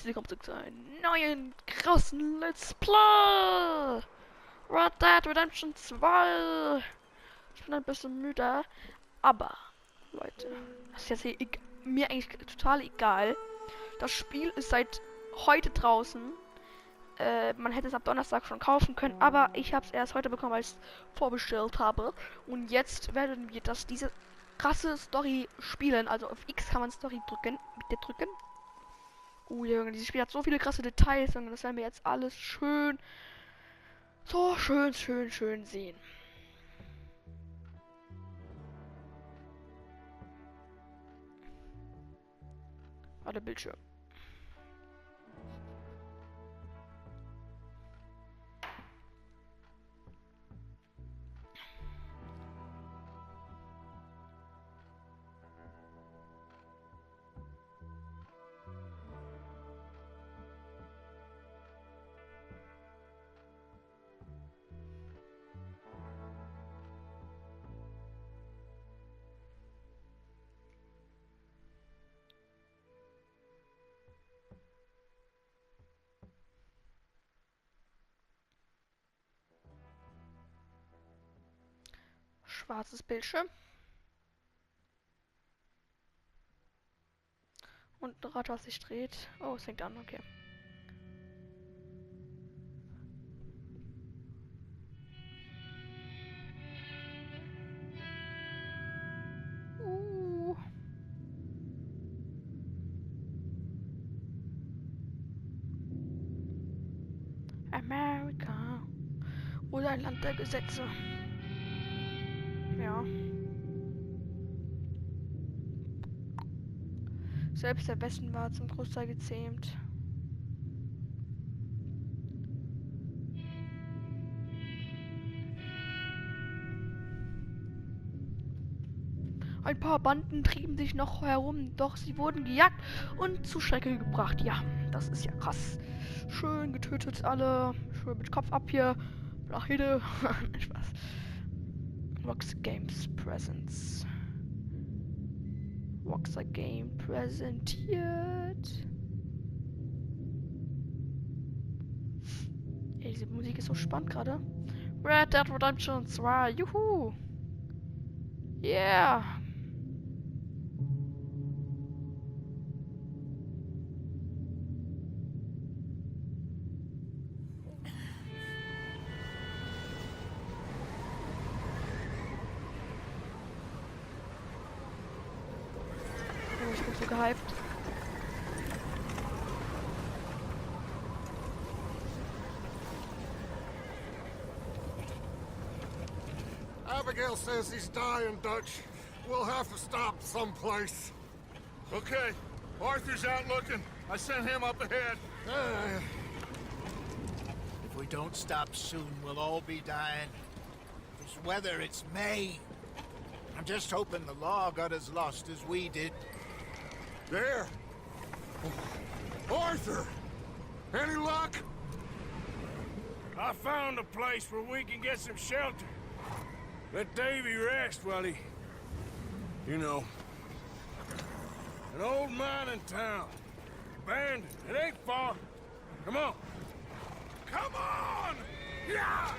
willkommen zurück zu einem neuen krassen Let's Play! Red Dead Redemption 2! Ich bin ein bisschen müde, aber Leute, das ist jetzt hier mir eigentlich total egal. Das Spiel ist seit heute draußen. Man hätte es ab Donnerstag schon kaufen können, aber ich habe es erst heute bekommen, weil ich es vorbestellt habe. Und jetzt werden wir diese krasse Story spielen. Also auf X kann man Story drücken, bitte drücken. Junge, dieses Spiel hat so viele krasse Details und das werden wir jetzt alles schön sehen. Warte, Bildschirm. Schwarzes Bildschirm. Und ein Rad, was sich dreht. Oh, es fängt an, okay. America. Oder ein Land der Gesetze. Ja. Selbst der Westen war zum Großteil gezähmt. Ein paar Banden trieben sich noch herum, doch sie wurden gejagt und zu Strecke gebracht. Ja, das ist ja krass. Schön getötet alle. Schön mit Kopf ab hier. Blachede. Spaß. Rockstar Games Presents. Rockstar Game präsentiert. Ey, diese Musik ist so spannend gerade. Red Dead Redemption 2. Juhu. Yeah. Ich bin so gehypt. Abigail says he's dying, Dutch. We'll have to stop someplace. Okay. Arthur's out looking. I sent him up ahead. If we don't stop soon, we'll all be dying. This weather, it's May. I'm just hoping the law got as lost as we did. There. Arthur! Any luck? I found a place where we can get some shelter. Let Davy rest while he... You know. An old mining town. Abandoned. It ain't far. Come on. Come on! Yeah!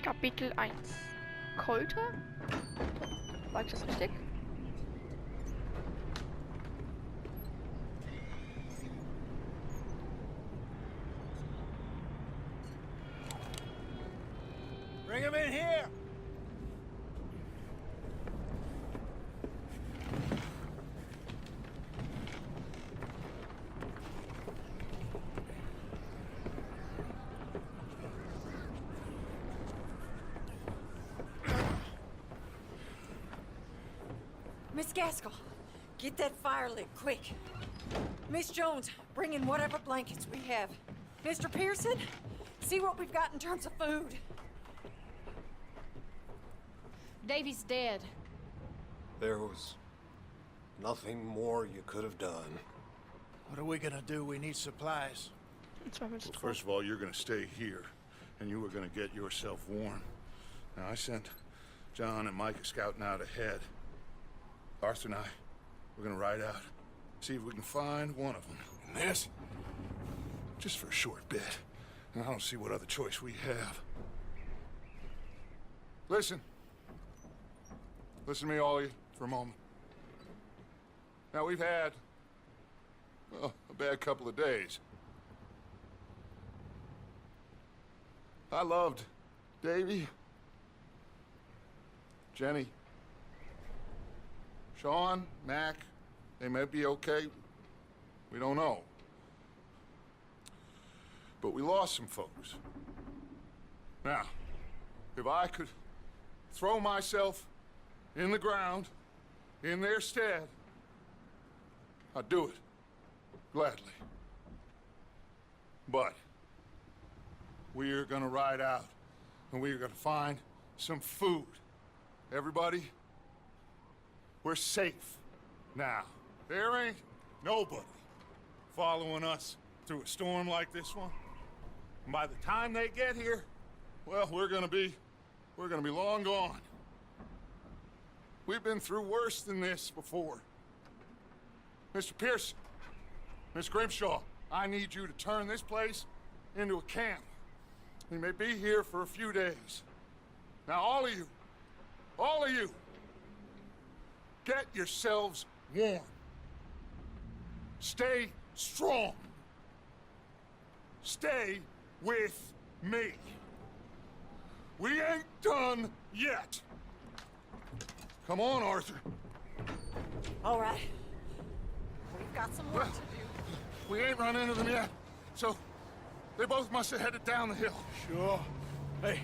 Kapitel 1. Kolter? War ich das richtig? Bring him in here! Miss Gaskell, get that fire lit, quick. Miss Jones, bring in whatever blankets we have. Mr. Pearson, see what we've got in terms of food. Davy's dead. There was nothing more you could have done. What are we gonna do? We need supplies. Zwei Minuten Well, first of all, you're gonna stay here, and you were gonna get yourself warm. Now, I sent John and Micah scouting out ahead. Arthur and I, we're gonna ride out, see if we can find one of them. And this, just for a short bit. And I don't see what other choice we have. Listen. Listen to me, all of you, for a moment. Now, we've had, well, a bad couple of days. I loved Davy, Jenny, Sean, Mac. They may be okay. We don't know. But we lost some folks. Now, if I could throw myself in the ground in their stead, I'd do it gladly. But we are gonna ride out, and we are gonna find some food. Everybody, we're safe now. There ain't nobody following us through a storm like this one. And by the time they get here, well, we're gonna be long gone. We've been through worse than this before. Mr. Pearson, Miss Grimshaw, I need you to turn this place into a camp. We may be here for a few days. Now, all of you, get yourselves warm. Stay strong. Stay with me. We ain't done yet. Come on, Arthur. All right. We've got some work to do. We ain't run into them yet, so they both must have headed down the hill. Sure. Hey,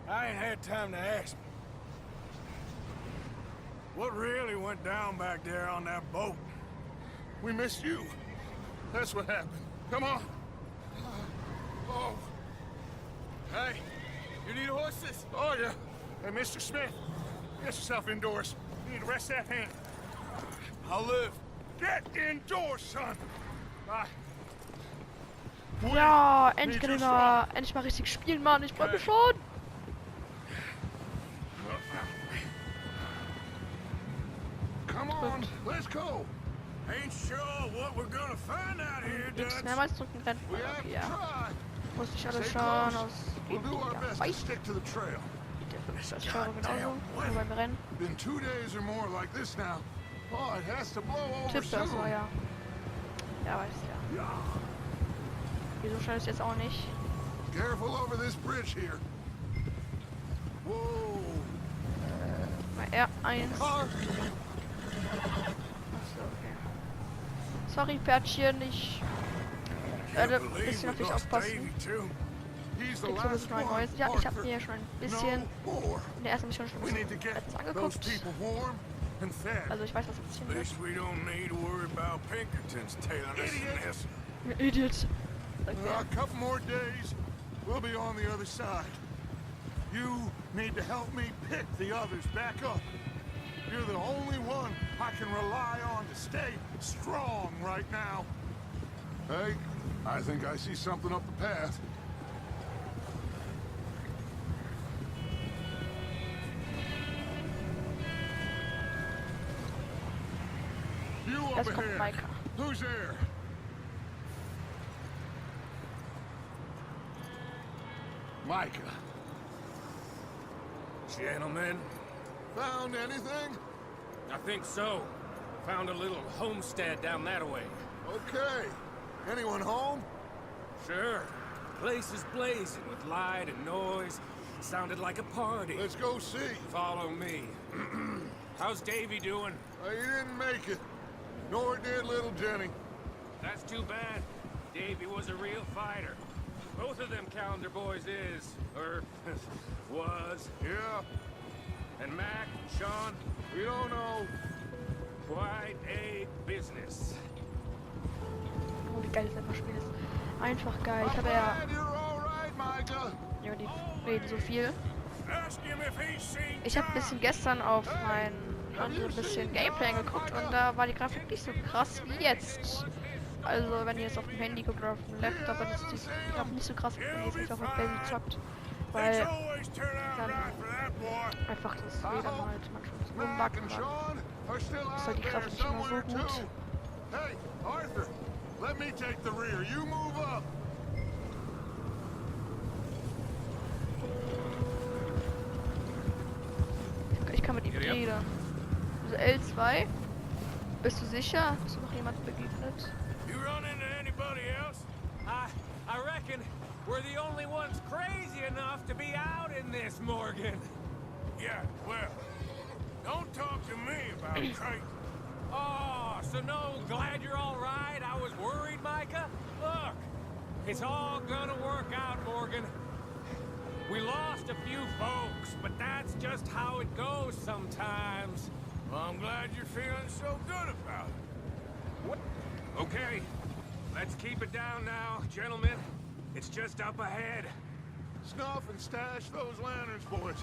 I ain't had time to ask. What really went down back there on that boat? We missed you. That's what happened. Come on. Oh. Hey, you need horses? Oh, yeah. Hey, Mr. Smith, get yourself indoors. You need to rest that hand. I'll live. Get indoors, son. Bye. Ja, endlich können wir endlich mal richtig spielen, Mann. Ich freue mich schon. Come on, let's go. Ain't sure what we're gonna find out here, Links Dutch. mehrmals drücken, rennt We man. have Okay, to ja. try. Muss ich alles Stay schauen close. aus We'll do our best to Weiß. stick to the trail. Geht der wirklich als Fahrer genauso. Nur beim Rennen. Been 2 days or more like this now. Oh, it has to blow over Tipp, das war soon. ja. Ja, weiß ja. Wieso schnell ist jetzt auch nicht? Careful over this bridge here. Whoa. Mal R1. Car. Achso, okay. Sorry, Pferdchen, ich werde ein bisschen auf dich aufpassen. He's the Gibt so last ein one, neues. Ja, ich habe Arthur. mir schon ein bisschen No more. in der ersten Mission schon We ein need to bisschen get jetzt those angeguckt. people warm and fed. Also ich weiß, was passieren wird. Least we don't need to worry about Pinkertons tailing us in this. Idiot. Sagt A wer? couple more days, we'll be on the other side. You need to help me pick the others back up. You're the only one I can rely on to stay strong right now. Hey, I think I see something up the path. You up Jetzt kommt ahead. Micah. Who's there? Micah. Gentlemen, Found anything? I think so. Found a little homestead down that way. Okay. Anyone home? Sure. Place is blazing with light and noise. Sounded like a party. Let's go see. Follow me. How's Davy doing? He didn't make it. Nor did little Jenny. That's too bad. Davy was a real fighter. Both of them Calendar boys is, or was. Yeah, And Mac, Sean, we don't know. quite a business. Oh, wie geil das einfach Spiel ist. Einfach geil. Ich I'm habe ja. glad you're all right, Micah. Ja, die reden so viel. Ask him if he's seen Ich habe ein bisschen gestern auf mein Handy ein bisschen Gameplay geguckt und da war die Grafik nicht so krass wie jetzt. Also wenn ihr jetzt auf dem Handy guckt oder auf dem Laptop, dann ist die Grafik nicht so krass, wenn ihr jetzt nicht auf dem Baby zockt. Weil always turn out dann right for that boy. einfach das WLAN halt manchmal so rumbackt und dann Sean are still ist halt out die Grafik there nicht mehr so somewhere gut. too. Hey, Arthur, let me take the rear. You move up. Ich kann mit ihm reden. Also L2. Bist du sicher? Ist noch jemand begegnet? You run into anybody else? I reckon we're the only ones crazy enough to be out in this, Morgan. Yeah, well, don't talk to me about crazy. Oh, so no, glad you're all right. I was worried, Micah. Look, it's all gonna work out, Morgan. We lost a few folks, but that's just how it goes sometimes. Well, I'm glad you're feeling so good about it. Okay, let's keep it down now, gentlemen. It's just up ahead. Snuff and stash those lanterns, boys.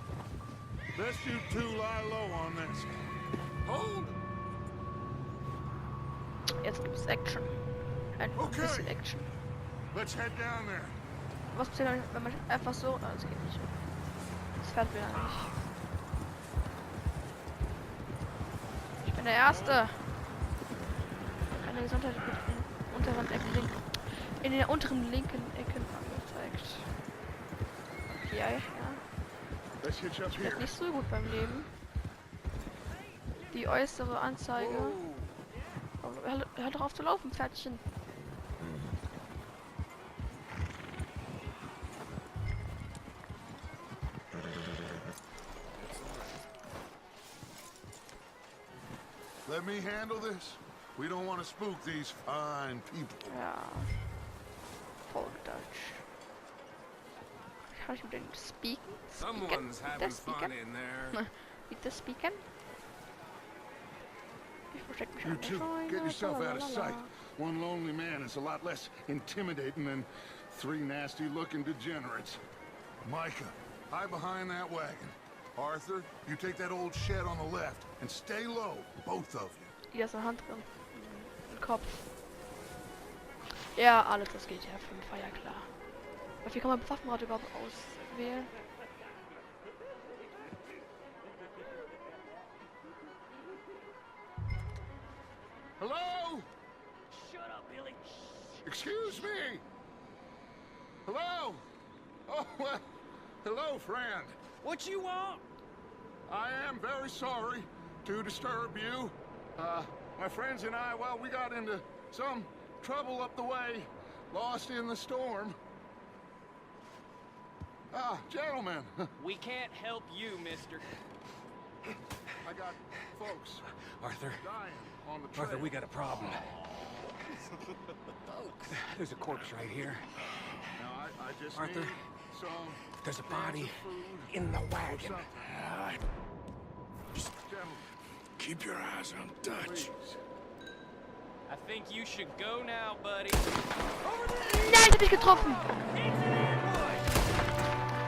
Let's you two lie low on this. Hold! Jetzt gibt's Action. Ein bisschen Action. Let's head down there. Was passiert, wenn man einfach so... Ah, das geht nicht. Das fährt wieder nicht. Ich bin der Erste. Keine Gesundheit wird in unteren Ecken in der unteren linken Ecken angezeigt. Okay, ja. Let's hitch up Ich here. bin nicht so gut beim Leben. Die äußere Anzeige. Oh, hör doch auf zu laufen, Pferdchen. Let me handle this. We don't want to spook these fine people. Ja. Voll Deutsch. Kann ich mit denen speaken? Someone's having fun in there. Bitte speaken? Ich verstecke mich You an der two, Scheune. get yourself out of Lalalala. sight. One lonely man is a lot less intimidating than three nasty-looking degenerates. Micah, hide behind that wagon. Arthur, you take that old shed on the left and stay low, both of you. Hier ist eine Hand drin. Ein Kopf. Ja, alles, das geht ja für den Feier klar. Wie kann man Waffenrad überhaupt auswählen? Hello? Shut up, Billy. Excuse me. Hello? Oh, well, hello, friend. What you want? I am very sorry to disturb you. My friends and I, well, we got into some trouble up the way, lost in the storm. Ah, gentlemen, We can't help you, mister. I got folks Arthur, dying on the trail. Arthur, we got a problem. There's a corpse right here. Now, I just Arthur, need some there's a cans body of food in the or wagon. something. Gentlemen, Keep your eyes on Dutch. please. I think you should go now, buddy. Nein, ich hab dich getroffen!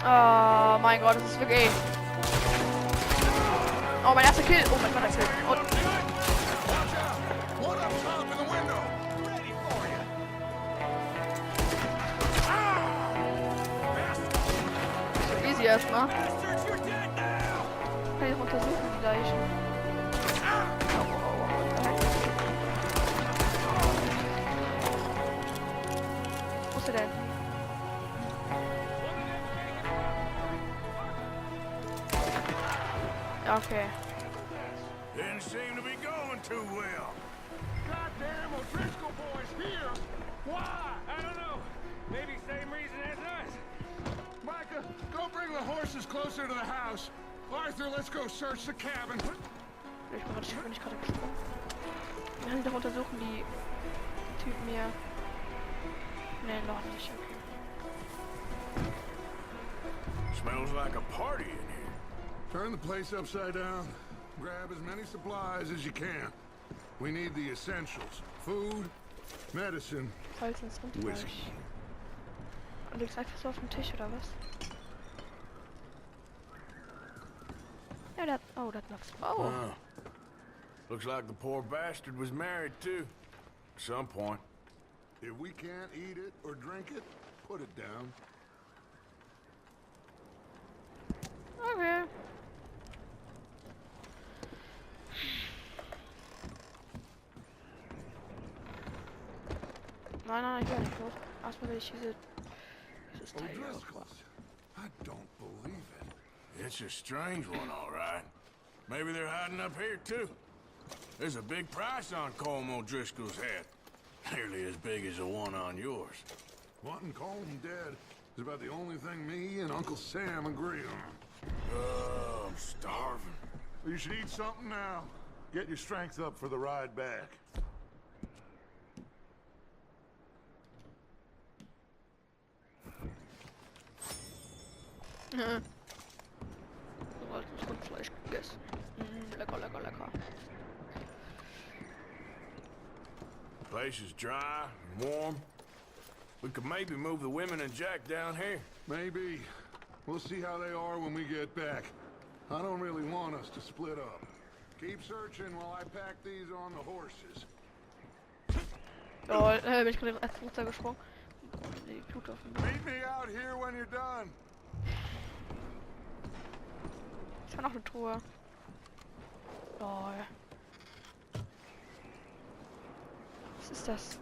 Oh mein Gott, das ist wirklich... Oh, mein erster Kill! Oh mein Gott, ein Kill! Und... Watch out! One up top in the window! so easy erstmal. Kann ich auch untersuchen die Leichen. Wo ist er denn? Ja, okay. Didn't seem to be going too well. Goddamn O'Driscoll boys here! Why? I don't know. Maybe same reason as us. Micah, go bring the horses closer to the house. Arthur, let's go search the cabin. Ich bin nicht gerade gesprungen. Wir können doch untersuchen, die Typen hier. Ne, noch nicht. Okay. Smells like a party in here. Turn the place upside down. Grab as many supplies as you can. We need the essentials. Food, medicine, Holz ins Rind whiskey. gleich. Und liegt's einfach so auf dem Tisch, oder was? Ja, der hat... Oh, der hat noch Frau. Oh. Looks like the poor bastard was married too. At some point. If we can't eat it or drink it, put it down. Okay. Nein, ich will nicht hoch. Erstmal will ich dieses Teil hier aufbauen. I don't believe it. It's a strange one, all right. Maybe they're hiding up here too. There's a big price on Colm O'Driscoll's head. Nearly as big as the one on yours. Wanting Colm dead is about the only thing me and Uncle Sam agree on. Oh, I'm starving. You should eat something now. Get your strength up for the ride back. So altes Rindfleisch gegessen. Lecker, lecker, lecker. Place is dry and warm. We could maybe move the women and Jack down here. Maybe. We'll see how they are when we get back. I don't really want us to split up. Keep searching while I pack these on the horses. Oh, bin ich gerade als Mutter gesprungen. Die Blut auf dem... Meet me out here when you're done. Ist ja noch eine Truhe. Oh. Was ist das?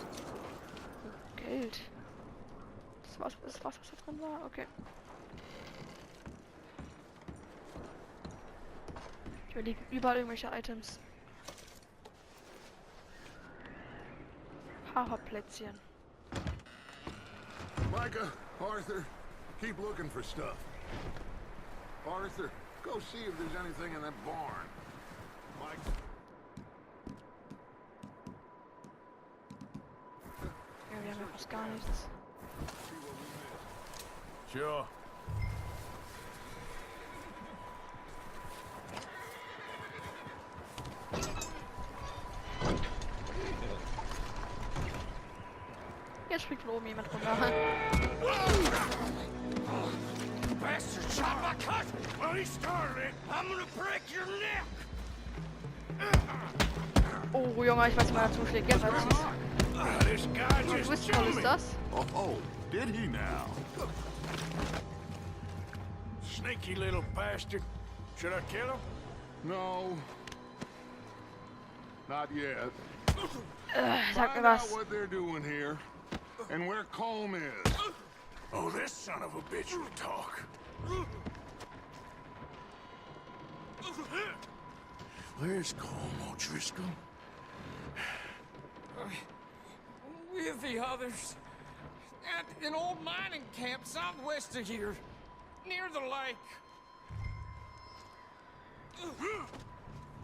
Oh, Geld. Das war's, was da drin war? Okay. Hier liegen überall irgendwelche Items. Haferplätzchen. Micah, Arthur, keep looking for stuff. Arthur, go see if there's anything in that barn. Mike. Ja, wir haben ja fast gar nichts. Sure. Jetzt springt von oben jemand runter. Bastard shot my cousin! Well, he started it. I'm gonna break your neck! Oh, Junge, ich weiß nicht, was er zuschlägt. Jetzt weiß ich's. This guy Was just ist killed me. das? Oh, did he now? Sneaky little bastard. Should I kill him? No. Not yet. Sag mir Find out was. what they're doing here and where Colm is. Oh, this son of a bitch will talk. Where's Colm O'Driscoll? With the others. At an old mining camp southwest of here. Near the lake.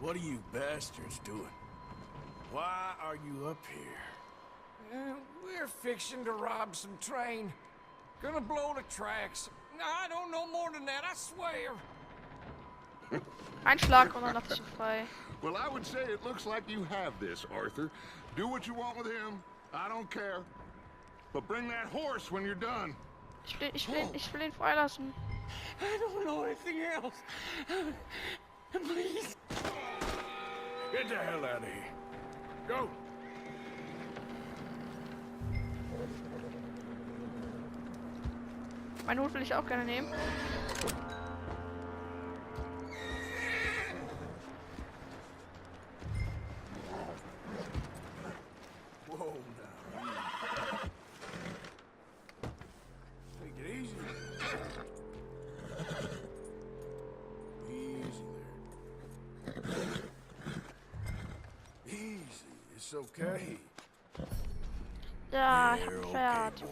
What are you bastards doing? Why are you up here? We're fixing to rob some train. Gonna blow the tracks. I don't know more than that, I swear. Ein Schlag und dann lass ich ihn frei. Well, I would say it looks like you have this, Arthur. Do what you want with him. I don't care. But bring that horse when you're done. Ich will ihn freilassen. I don't know anything else. Please. Get the hell out of here. Go. Meinen Hut will ich auch gerne nehmen. Whoa, now. Take it easy. Easy there. Easy. It's okay. Ja, ich You're hab ein okay, Pferd. boy.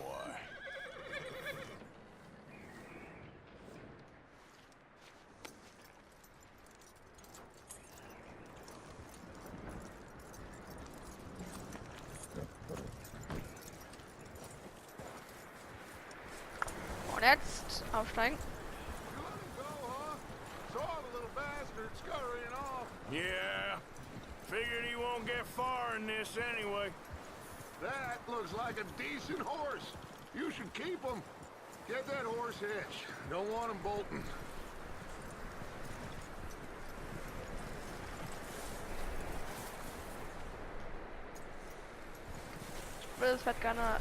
Und jetzt aufsteigen. You let him go, huh? Saw the little bastard scurrying off. Yeah. Figured he won't get far in this anyway. That looks like a decent horse. You should keep him. Get that horse hitched. Don't want him bolting. will, es fährt keiner.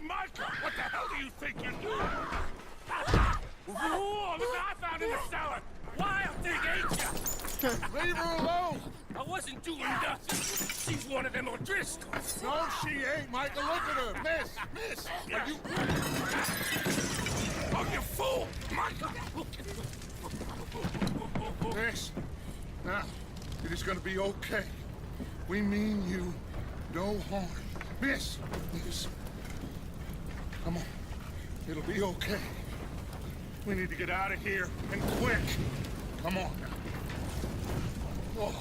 Micah, what the hell do you think you're doing? Whoa, look what I found in the cellar! Wild thing, ain't ya? Leave her alone! I wasn't doing nothing. She's one of them O'Driscolls. No, she ain't, Micah. Look at her. Miss, are you... Oh, you fool! Micah! Miss, now, it is gonna be okay. We mean you no harm. Miss, come on. It'll be okay. We need to get out of here, and quick. Come on now. Oh.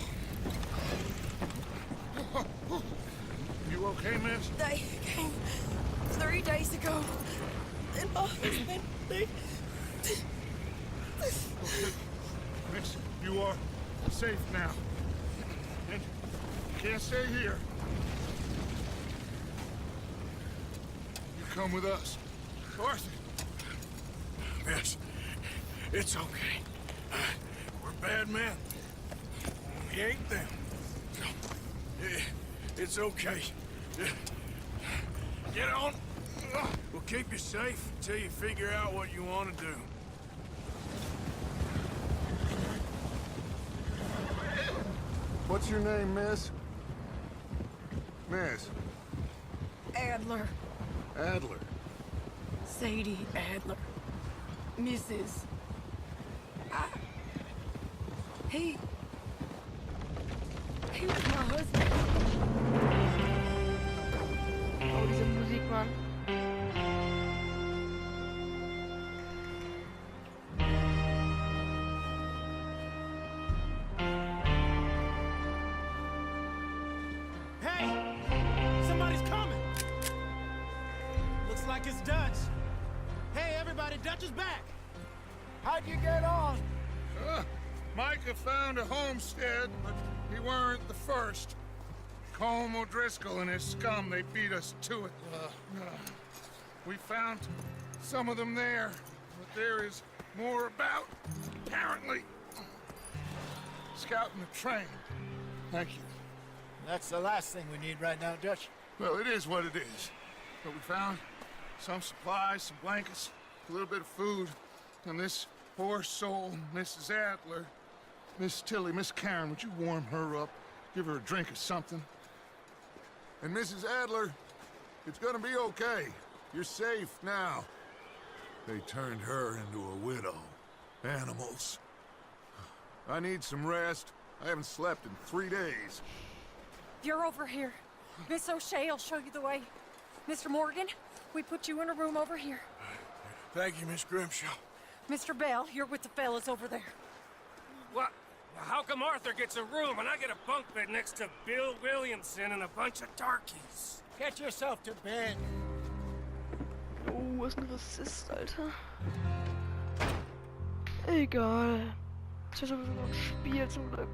You okay, miss? They came 3 days ago. And my husband, Miss, you are safe now. And you can't stay here. You come with us. Arthur. Miss, it's okay. We're bad men. We ain't them. It's okay. Get on. We'll keep you safe until you figure out what you want to do. What's your name, miss? Miss. Adler. Adler. Sadie Adler. Mrs. He was my husband. Oh, diese Musik, Mann. Hey! Somebody's coming! Looks like it's Dutch. Hey, everybody, Dutch is back! How'd you get on? Micah found a homestead, but we weren't the first. Colm O'Driscoll and his scum, they beat us to it. We found some of them there, but there is more about, apparently. Scouting the train. Thank you. That's the last thing we need right now, Dutch. Well, it is what it is. But we found some supplies, some blankets, a little bit of food, and this poor soul, Mrs. Adler, Miss Tilly, Miss Karen, would you warm her up? Give her a drink or something? And Mrs. Adler, it's gonna be okay. You're safe now. They turned her into a widow. Animals. I need some rest. I haven't slept in 3 days. You're over here. Miss O'Shea will show you the way. Mr. Morgan, we put you in a room over here. Thank you, Miss Grimshaw. Mr. Bell, you're with the fellas over there. What? How come Arthur gets a room and I get a bunk bed next to Bill Williamson and a bunch of darkies? Get yourself to bed. Oh, ist ein Rassist, Alter. Egal. Das ist ja sowieso noch ein Spiel zum Glück.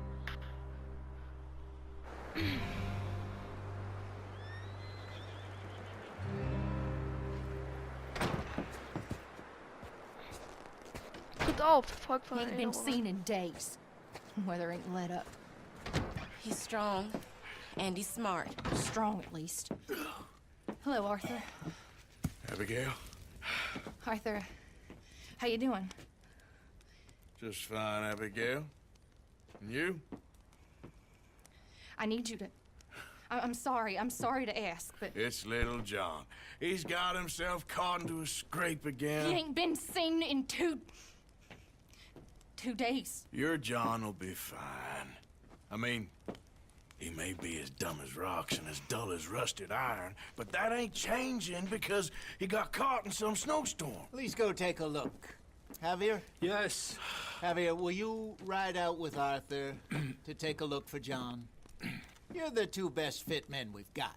Tritt auf, folgt von Ain't been seen in days. Weather ain't let up. He's strong, and he's smart. Strong, at least. Hello, Arthur. Abigail? Arthur, how you doing? Just fine, Abigail. And you? I need you to... I'm sorry to ask, but... It's little John. He's got himself caught into a scrape again. He ain't been seen in two days. Your John will be fine. I mean, he may be as dumb as rocks and as dull as rusted iron, but that ain't changing because he got caught in some snowstorm. Please go take a look. Javier? Yes. Javier, will you ride out with Arthur to take a look for John? You're the two best fit men we've got.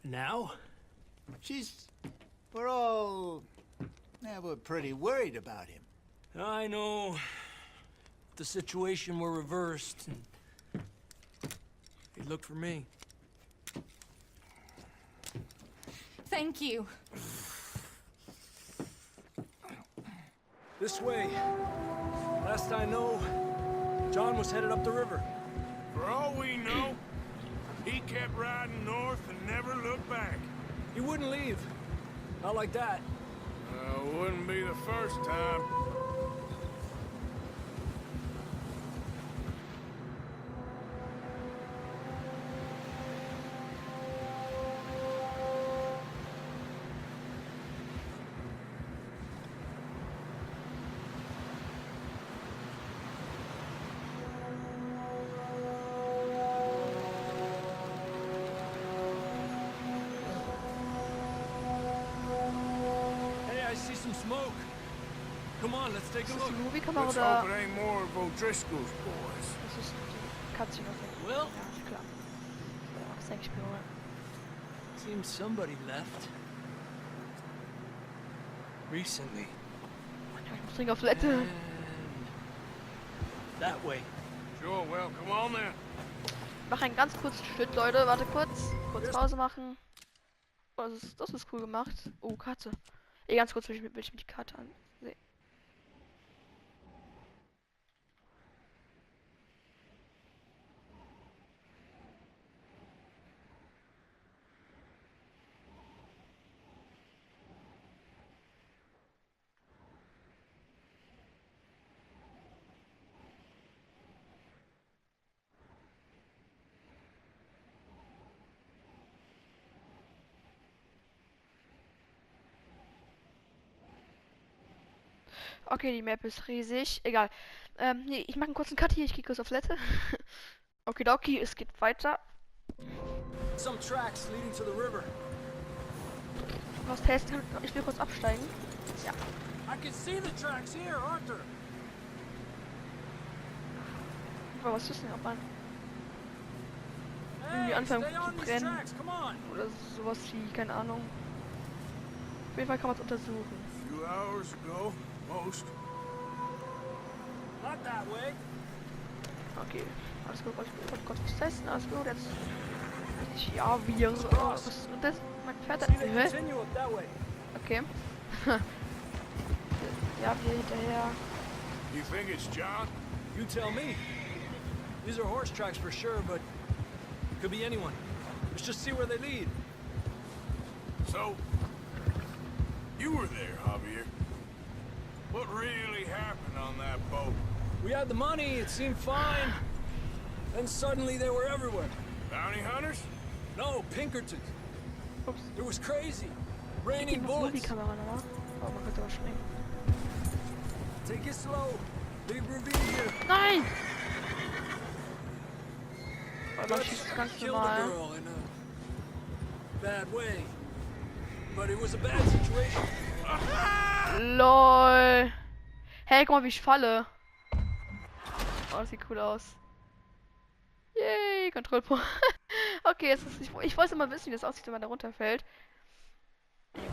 Now? We're pretty worried about him. I know. The situation were reversed. He looked for me. Thank you. This way. Last I know, John was headed up the river. For all we know, he kept riding north and never looked back. He wouldn't leave. Not like that. Wouldn't be the first time. Hey, I see some smoke. Come on, let's take a Ist das look. die Movie-Kamera Let's oder... hope it ain't more of O'Driscoll's boys. Das ist die Cutscene auf jeden Fall. Well, Ja, klar. Ja, das denke ich mir mal. seems somebody left. Recently. Ich muss dringend auf Toilette. And that way. Sure, well, come on then. Ich mache einen ganz kurzen Schnitt, Leute. Warte kurz. Kurz Pause machen. Oh, das ist cool gemacht. Oh, Karte. Ganz kurz will ich mir die Karte ansehen. Okay, die Map ist riesig. Egal. Nee, ich mache einen kurzen Cut hier. Ich gehe kurz auf Toilette. Okidoki, es geht weiter. Some tracks leading to the river. Was testen? Ich will kurz absteigen. Ja. I can see the tracks here, Arthur. Aber was ist denn ab an? Irgendwie anfangen zu brennen. Oder sowas wie, keine Ahnung. Auf jeden Fall kann man es untersuchen. A few hours ago, most. Not that way. Okay. Alles gut, ich wollte kurz was testen. Alles gut, jetzt. Ja, wir. Was ist das? Mein Pferd. Okay. Ja, wir hinterher. You think it's John? You tell me. These are horse tracks for sure, but could be anyone. Let's just see where they lead. So, you were there, Javier. What really happened on that boat? We had the money, it seemed fine. Then suddenly they were everywhere. Bounty hunters? No, Pinkertons. Ups. It was crazy. Die Raining bullets. Movie-Kamera nochmal. Oh, man könnte überspringen. Take it slow. Big ravine here. Nein! Oh, man Dutch schießt ganz killed a normal. girl in a bad way. But it was a bad situation. LOL. Hey, guck mal, wie ich falle. Oh, das sieht cool aus. Yay, Kontrollpunkt. Okay, jetzt ist, ich wollte mal wissen, wie das aussieht, wenn man da runterfällt.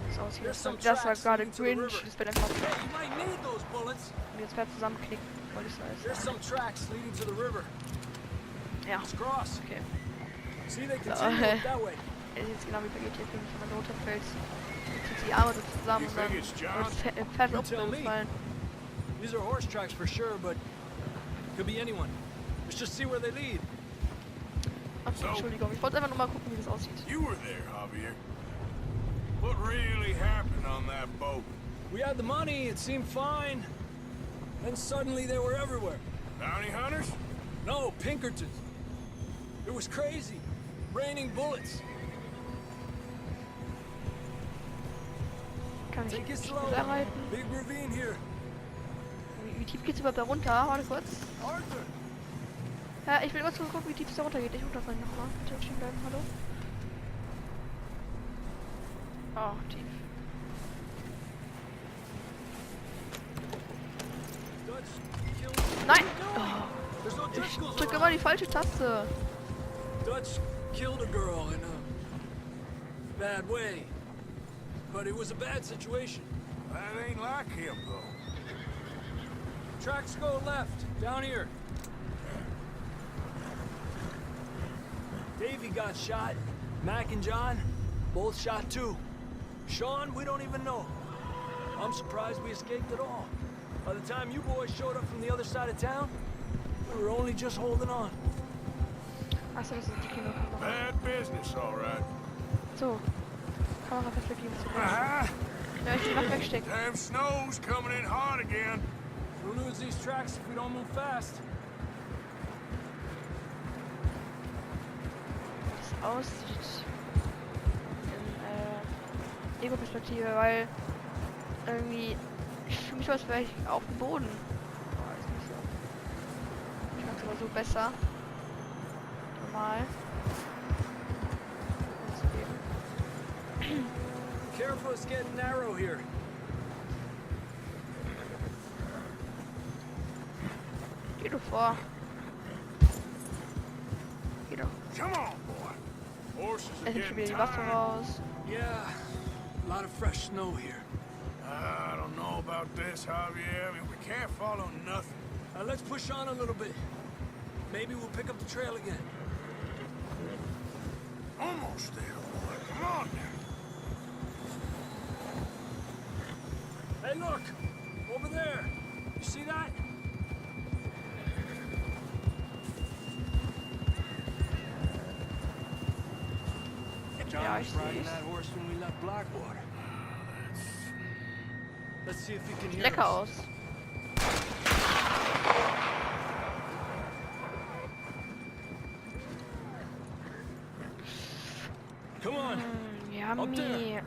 Das aussieht, das war gerade cringe. Das wird einfach. Hey, you might need those bullets. Und jetzt Pferd zusammenknicken. Wollte ich There's sagen. some tracks leading to the river. Ja. Let's cross. Okay. See, they continue up that way. Jetzt genau wie bei GTA 5, wenn man runterfällt. Zieht die Arme so zusammen You und dann think it's John? wird das Pferd You auf tell den me. fallen. These are horse tracks for sure, but could be anyone. Let's just see where they lead. Ach, Entschuldigung, ich wollte einfach nur mal gucken, wie das aussieht. You were there, Javier. What really happened on that boat? We had the money, it seemed fine. Then suddenly they were everywhere. Bounty hunters? No, Pinkertons. It was crazy. Raining bullets. Kann ich Take it nicht slow. erhalten. Big ravine here. Wie tief geht's überhaupt da runter? Warte kurz. Arthur. Ja, ich will kurz gucken, wie tief es da runter geht. Ich runterfallen nochmal. Bitte stehen bleiben, hallo. Oh, tief. Dutch killed. Nein! No. There's no Ich Driscolls drücke around. immer die falsche Taste. Dutch killed a girl in a bad way. But it was a bad situation. That ain't like him, though. Tracks go left, down here. Davey got shot. Mac and John, both shot too. Sean, we don't even know. I'm surprised we escaped at all. By the time you boys showed up from the other side of town, we were only just holding on. Achso, das ist die Kinokamera. Bad business, all right. So. Kameraperspektive zu Aha! Ja, ich die Waffe wegstecken. Damn snow's coming in hard again. We'll lose these tracks if we don't move fast. Das aussieht. In Ego-Perspektive, weil irgendwie. Ich fühle mich so, als wäre ich auf dem Boden. Oh, ist nicht so. Ich mag es aber so besser. Normal. Careful, it's getting narrow here. Geh du vor. Geh doch. Come on, boy. Horses are Jetzt nehme ich wieder getting die Waffe tired. raus. Yeah, a lot of fresh snow here. I don't know about this, Javier. I mean, we can't follow nothing. Let's push on a little bit. Maybe we'll pick up the trail again. Almost there, boy. Come on now. Hey, look! Over there! You see that? John Yeah, I was see. riding that horse when we left Blackwater. Let's see if he can hear Lecker us. aus. Come on! Yummy. Yeah!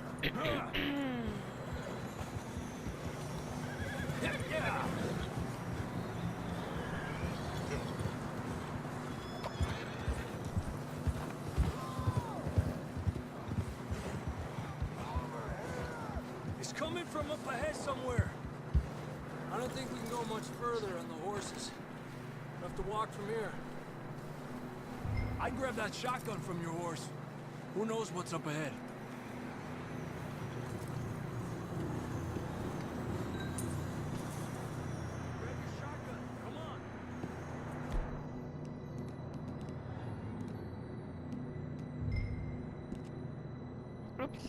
He's coming from up ahead somewhere. I don't think we can go much further on the horses. We'll have to walk from here. I'd grab that shotgun from your horse. Who knows what's up ahead? Grab your shotgun. Come on. Ups.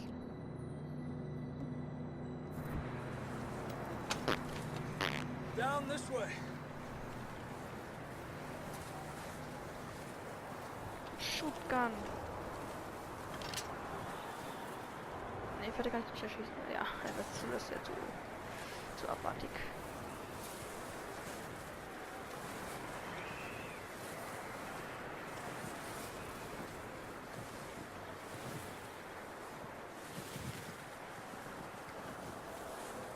Down this way. Shotgun. Ne, Vater kann ich nicht erschießen. Ja, er wird zu ja zu abartig.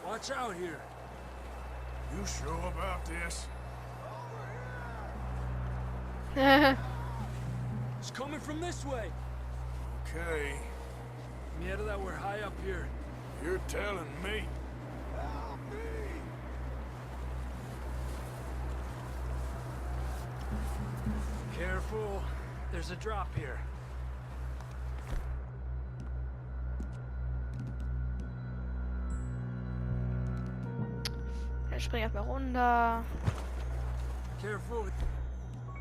Watch out here. You sure about this? It's coming from this way. Okay. Yeah, that we're high up here. You're telling me. Careful. There's a drop here. Ich spring erstmal runter. Careful.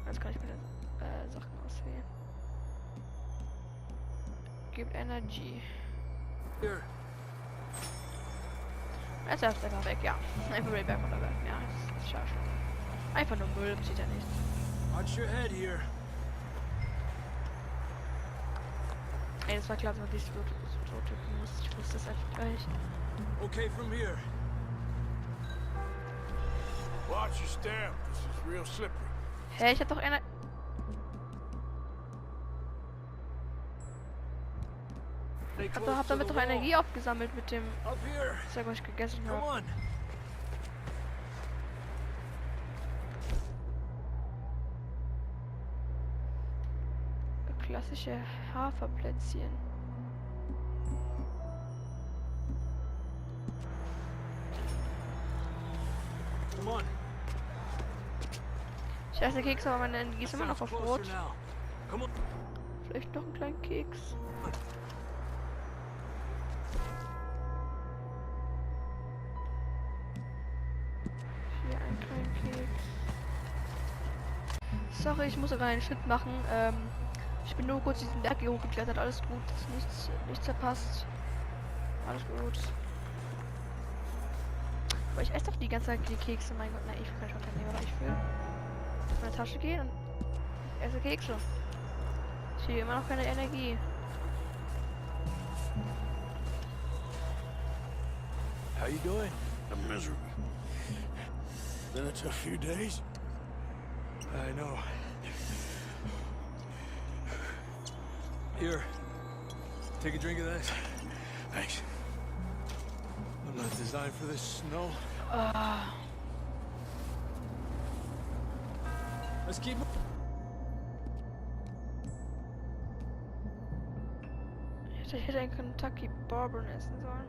Jetzt kann ich mir Sachen auswählen. Gibt Energy. Here. Jetzt ist er einfach weg, ja. Einfach über die Berg runterwerfen, ja. Das ist schade. Einfach nur Müll, sieht er nicht. Watch your head here. Ey, das war klar, dass man dies so tippen muss. Ich wusste es einfach gleich. Okay, from here. Watch your step. This is real slippery. Hä, ich hab doch eine... Hab damit doch Energie aufgesammelt mit dem... Up here. Zeug, was ich gegessen Come habe. on. Klassische Haferplätzchen. Come on. Ich esse Kekse, aber meine Energie ist immer noch auf Brot. Closer now. Come on. Vielleicht noch einen kleinen Keks. Hier einen kleinen Keks. Sorry, ich muss sogar einen Schritt machen. Ich bin nur kurz diesen Berg hier hochgeklettert. Alles gut, nichts verpasst. Alles gut. Aber ich esse doch die ganze Zeit die Kekse. Mein Gott, nein, ich will keinen Schokolade nehmen, aber ich will in meine Tasche gehen und esse Kekse. Ich sehe immer noch keine Energie. How you doing? I'm miserable. Been a tough few days. I know. Here. Take a drink of this. Thanks. I'm not designed for this snow. Let's keep moving. Ich hätte ein Kentucky Bourbon essen sollen.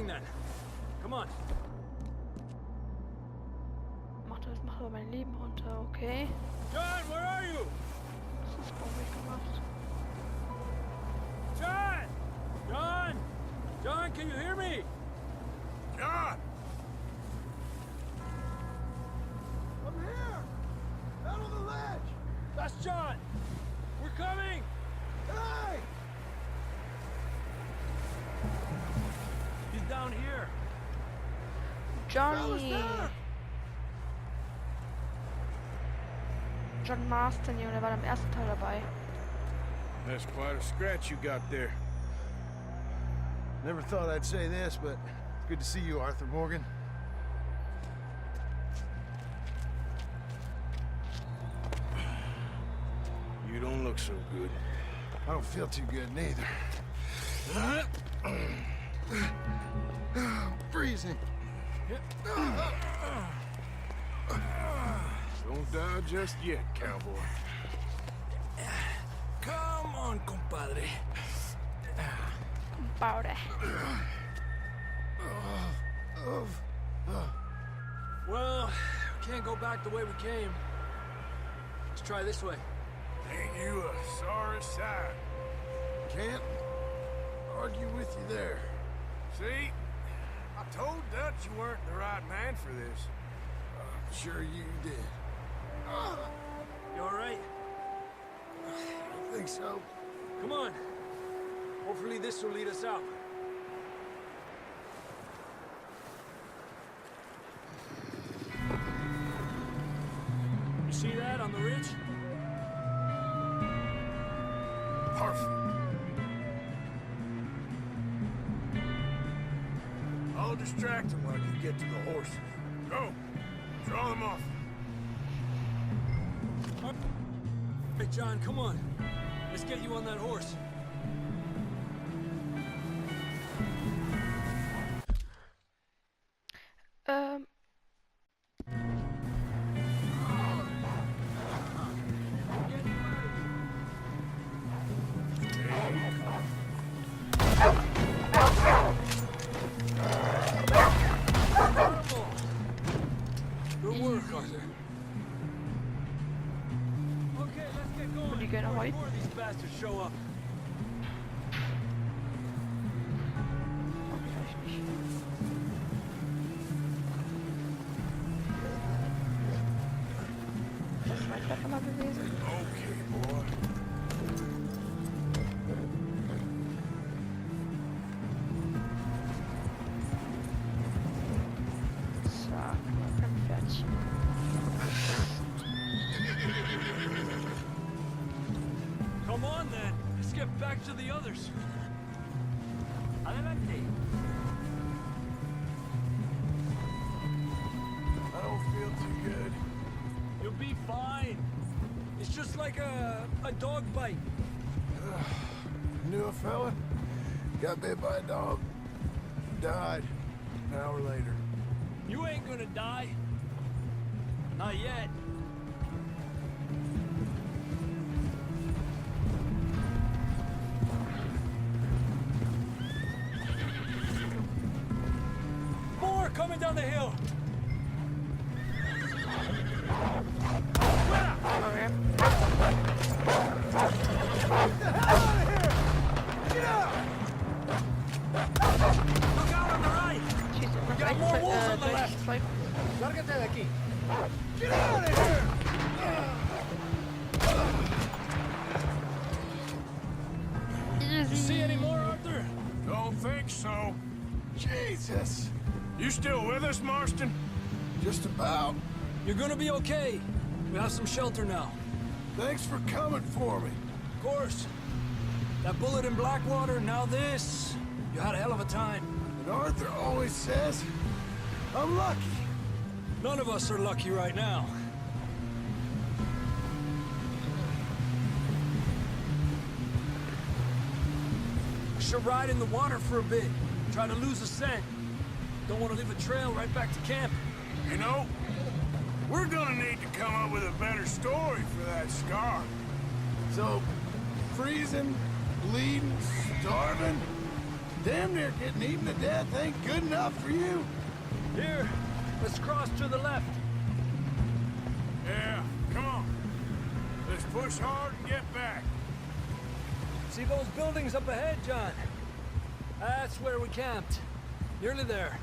Then. Come on. Macht aber mein Leben runter, okay? John, where are you? Das ist bombig gemacht. John! John! John, can you hear me? John! I'm here! Out on the ledge! That's John! We're coming! Hey! He's down here. Johnny! John Marston, Junge, der war im ersten Teil dabei. That's quite a scratch you got there. Never thought I'd say this, but it's good to see you, Arthur Morgan. You don't look so good. I don't feel too good, neither. I'm freezing. Don't die just yet, cowboy. Come on, compadre. Compadre. Well, we can't go back the way we came. Let's try this way. Ain't you a sorry sight? Can't argue with you there. See? I told Dutch you weren't the right man for this. Sure you did. You all right? I think so. Come on. Hopefully this will lead us out. You see that on the ridge? Perfect. I'll distract them while you get to the horses. Go! Draw them off. Hey, John, come on. Let's get you on that horse. Good work, Arthur. Okay, let's get going. Die gehen heute. Before these bastards show up. Vielleicht nicht. Das ist weit weg immer gewesen. Okay, boy. Zack, ein Pferdchen. Come on, then. Let's get back to the others. Adelante. I don't feel too good. You'll be fine. It's just like a dog bite. Knew a fella, got bit by a dog, died an hour later. You ain't gonna die. Not yet. More coming down the hill. Okay. Look out on the right. Schießt immer Got more wolves on the left. Zeug. Lárgate de aquí. Get out of here! You see any more, Arthur? Don't think so. Jesus! You still with us, Marston? Just about. You're gonna be okay. We have some shelter now. Thanks for coming for me. Of course. That bullet in Blackwater, now this. You had a hell of a time. And Arthur always says, I'm lucky. None of us are lucky right now. Should ride in the water for a bit. Try to lose a scent. Don't want to leave a trail right back to camp. You know, we're gonna need to come up with a better story for that scar. So, freezing, bleeding, starving, damn near getting eaten to death ain't good enough for you. Here, let's cross to the left. Yeah, come on. Let's push hard and get back. See those buildings up ahead, John? That's where we camped. Nearly there.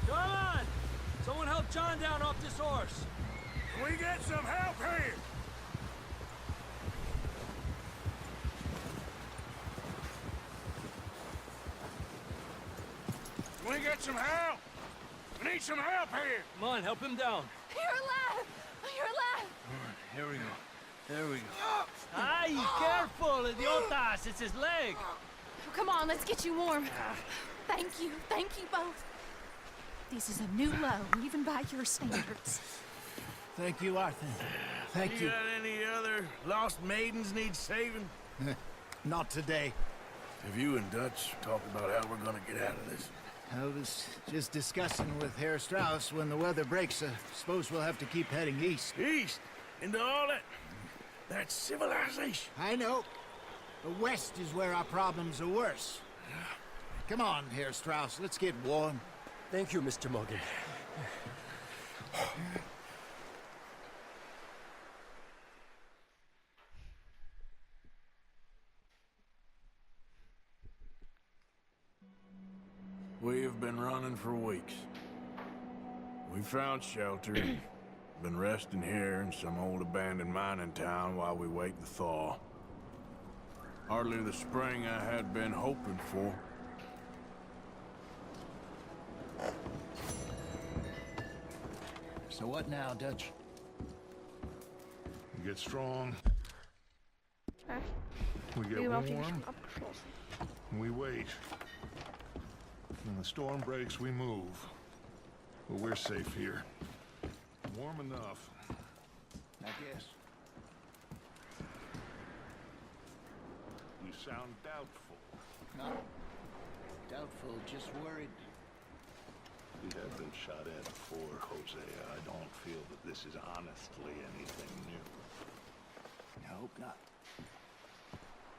Come on! Someone help John down off this horse. Can we get some help here? Can we get some help? We need some help here. Come on, help him down. You're alive! You're alive! Here we go. There we go. Ay, careful, idiotas! It's his leg. Come on, let's get you warm. Thank you both. This is a new low, even by your standards. Thank you, Arthur. Thank you. Got any other lost maidens need saving? Not today. Have you and Dutch talked about how we're gonna get out of this? I was just discussing with Herr Strauss when the weather breaks. Suppose we'll have to keep heading east. East? Into all that civilization. I know. The west is where our problems are worse. Come on, Herr Strauss, let's get warm. Thank you, Mr. Morgan. We have been running for weeks. We found shelter. Been resting here in some old abandoned mining town while we wait the thaw. Hardly the spring I had been hoping for. So what now, Dutch? We get strong. Okay. We get Überwachung warm. schon abgeschlossen. And we wait. When the storm breaks, we move. But we're safe here. Warm enough. I guess. You sound doubtful. No. Doubtful, just worried. We have been shot at before, Hosea. I don't feel that this is honestly anything new. I hope not.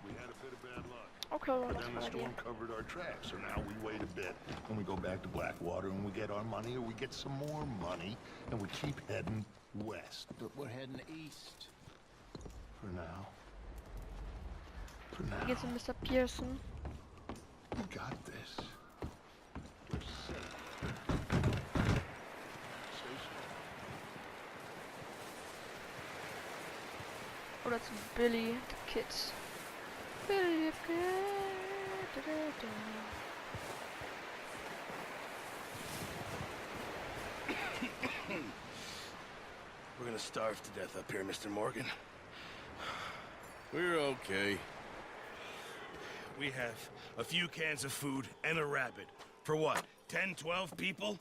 We had a bit of bad luck. Okay, But das then the war storm covered our tracks, so now we wait a bit, and we go back to Blackwater, and we get our money, or we get some more money, and we keep heading west. But we're heading east. For now. For now. Wie geht's um Mr. Pearson? We got this. We're safe. Stay strong. Oh, that's Billy the Kid. Billy the Kid. Da, da, da. We're gonna starve to death up here, Mr. Morgan. We're okay. We have a few cans of food and a rabbit. For what, 10, 12 people?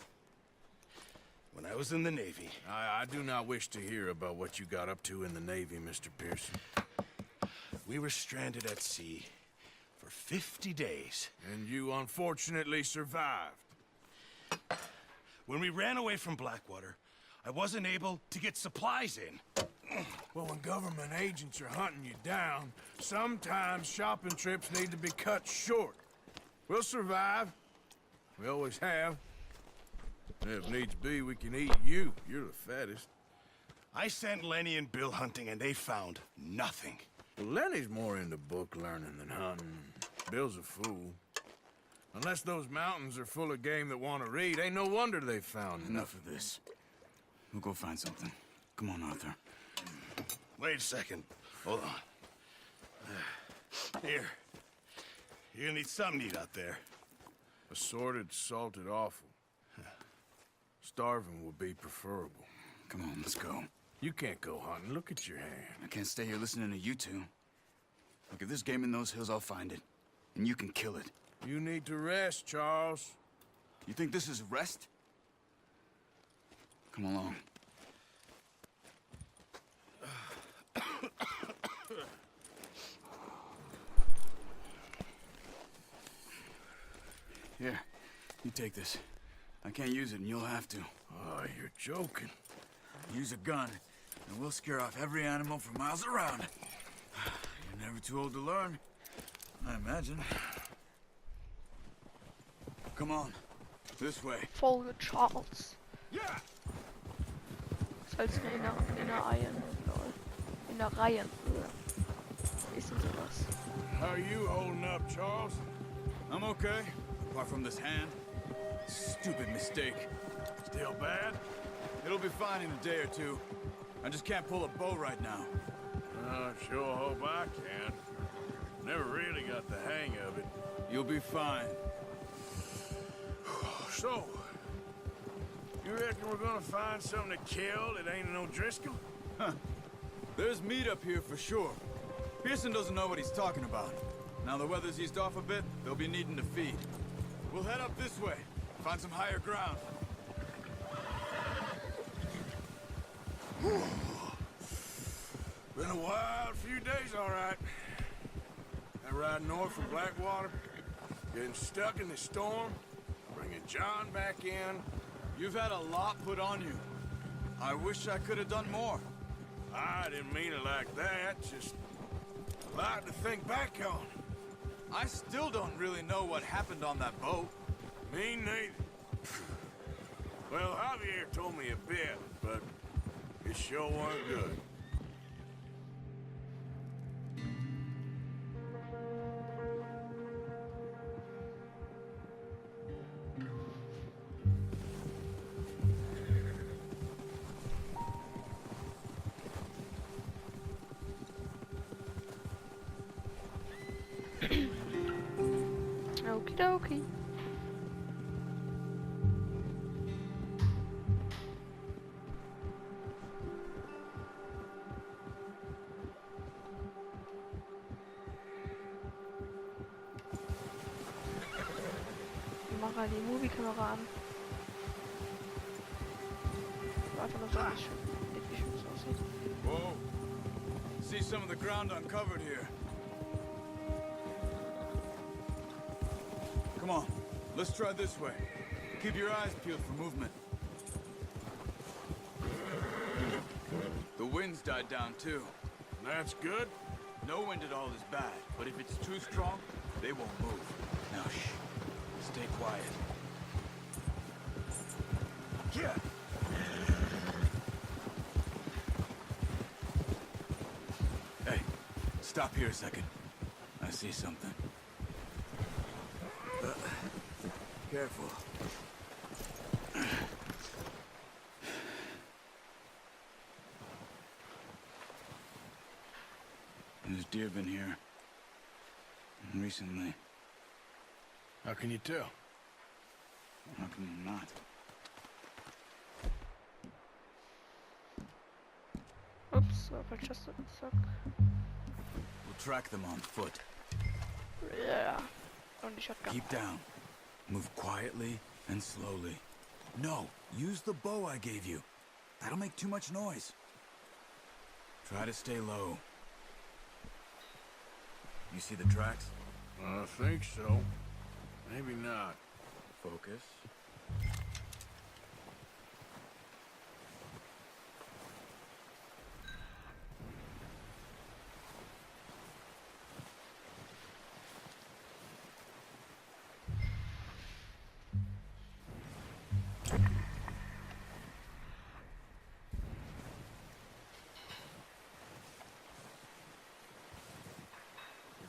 When I was in the Navy... I do not wish to hear about what you got up to in the Navy, Mr. Pearson. We were stranded at sea for 50 days. And you unfortunately survived. When we ran away from Blackwater, I wasn't able to get supplies in. Well, when government agents are hunting you down, sometimes shopping trips need to be cut short. We'll survive. We always have. And if needs be, we can eat you. You're the fattest. I sent Lenny and Bill hunting, and they found nothing. Well, Lenny's more into book learning than hunting. Bill's a fool. Unless those mountains are full of game that want to read, ain't no wonder they found Enough of this. We'll go find something. Come on, Arthur. Wait a second. Hold on. Here. You're gonna need something to eat out there. Assorted, salted offal. Starving would be preferable. Come on, let's go. You can't go hunting. Look at your hand. I can't stay here listening to you two. Look, if there's game in those hills, I'll find it. And you can kill it. You need to rest, Charles. You think this is rest? Come along. Here, you take this. I can't use it, and you'll have to. Oh, you're joking. Use a gun, and we'll scare off every animal for miles around. You're never too old to learn, I imagine. Come on, this way. Folge Charles. Yeah. Das heißt in der Reihe. In der Reihe. Ist denn sowas? How are you holding up, Charles? I'm okay, apart from this hand. Stupid mistake. Still bad? It'll be fine in a day or two. I just can't pull a bow right now. I sure hope I can. Never really got the hang of it. You'll be fine. So, you reckon we're gonna find something to kill that ain't no Driscoll? Huh. There's meat up here for sure. Pearson doesn't know what he's talking about. Now the weather's eased off a bit, they'll be needing to feed. We'll head up this way, find some higher ground. Been a wild few days, all right. That ride north from Blackwater, getting stuck in the storm, bringing John back in. You've had a lot put on you. I wish I could have done more. I didn't mean it like that, just a lot to think back on. I still don't really know what happened on that boat. Me neither. Well, Javier told me a bit, but it sure wasn't good. Okie dokie. Mach mal die Movie-Kamera an. Einfach nur so, wie schön es aussieht. Whoa. See some of the ground uncovered here. Come on, let's try this way. Keep your eyes peeled for movement. The wind's died down too. That's good. No wind at all is bad, but if it's too strong, they won't move. Now shh, stay quiet. Yeah. Hey, stop here a second. I see something. Careful. There's deer been here. Recently. How can you tell? How can you not? Ups, falscher Zack. We'll track them on foot. Yeah. Und die Shotgun. Keep down. Move quietly and slowly. No, use the bow I gave you. That'll make too much noise. Try to stay low. You see the tracks? I think so. Maybe not. Focus.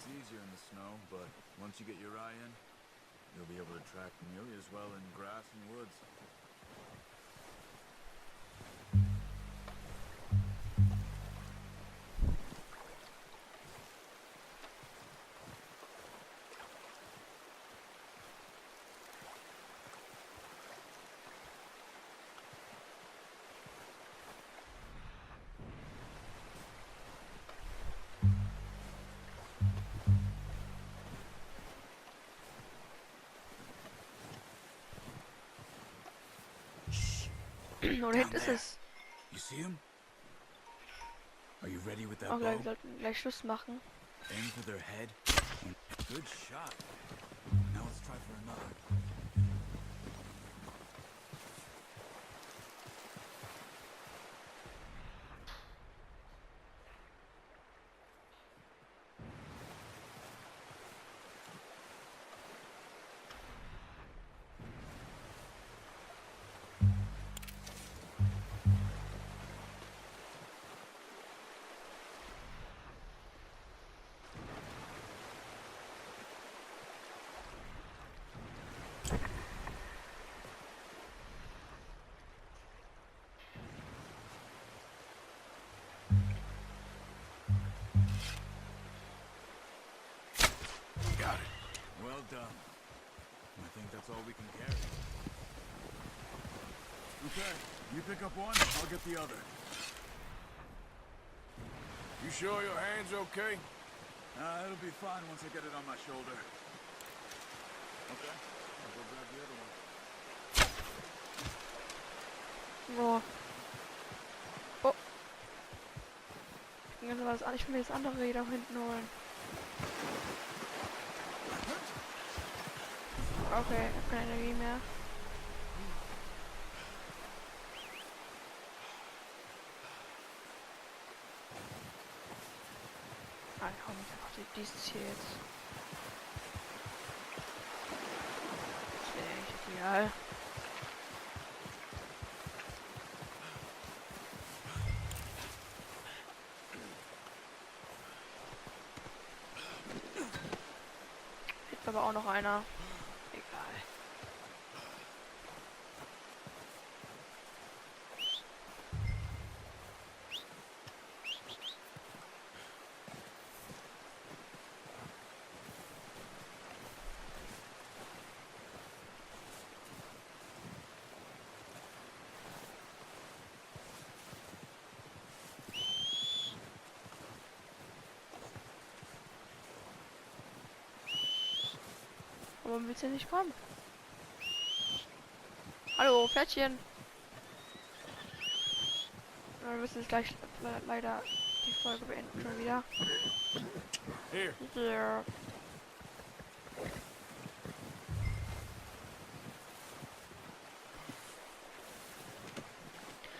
Easier in the snow, but once you get your eye in, you'll be able to track nearly as well in grass and woods. Oh, da hinten ist es. You see him? Are you ready with that Oh, bow? wir sollten gleich Schluss machen. Aim for their head. Good shot. Now let's try for another. Got it. Well done. I think that's all we can carry. Okay, you pick up one, I'll get the other. You sure your hand's okay? It'll be fine once I get it on my shoulder. Okay, I'll go grab the other one. Oh. Oh. Ich will mir das andere Räder hinten holen. Okay, ich hab keine Energie mehr. Ah, komm, ich einfach dieses hier jetzt. Ist mir echt egal. Jetzt aber auch noch einer. Egal. Warum willst du nicht kommen? Hallo, Pferdchen. Ja, wir müssen jetzt gleich leider die Folge beenden schon wieder. Here. Ja.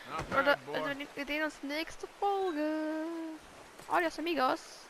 Not Oder bad, boy. wir sehen uns nächste Folge. Adios, amigos.